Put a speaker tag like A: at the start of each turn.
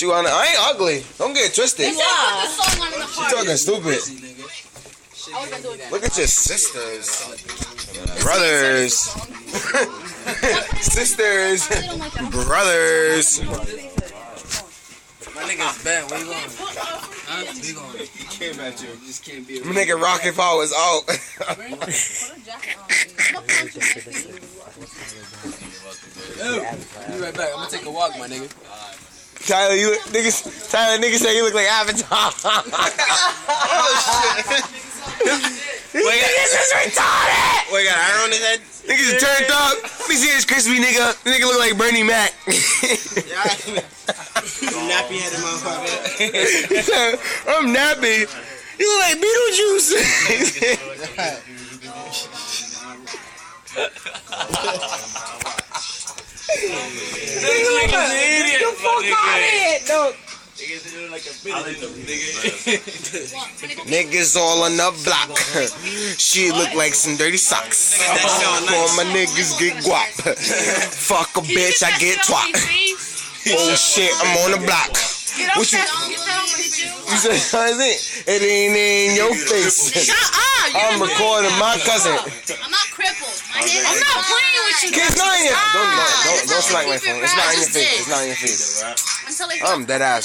A: you on? I ain't ugly. Don't get it twisted.
B: You are.
A: She talking stupid. Look at your sisters, brothers, sisters, brothers.
C: My nigga's bad. Where you going? Huh? Where you going? He came at you. You just can't be.
A: My nigga Rocket Fall was out.
C: Yo, be right back. I'm gonna take a walk, my nigga.
A: Tyler, niggas say you look like Avatar.
D: Wait,
A: This is retarded.
D: got iron on his head?
A: Niggas turned up. Let me see this crispy nigga. Nigga look like Bernie Mac.
D: Nappy headed motherfucker.
A: I'm nappy. You look like Beetlejuice. Niggas all on the block. She look like some dirty socks. All my niggas get guap. Fuck a bitch, I get twat. Oh shit, I'm on the block. What you said? How is it? It ain't in your face.
B: Shut up!
A: I'm recording my cousin.
B: I'm not crippled. I'm not playing with you.
A: Kids, not in your. Don't smack my phone. It's not in your face. It's not in your face. I'm dead ass.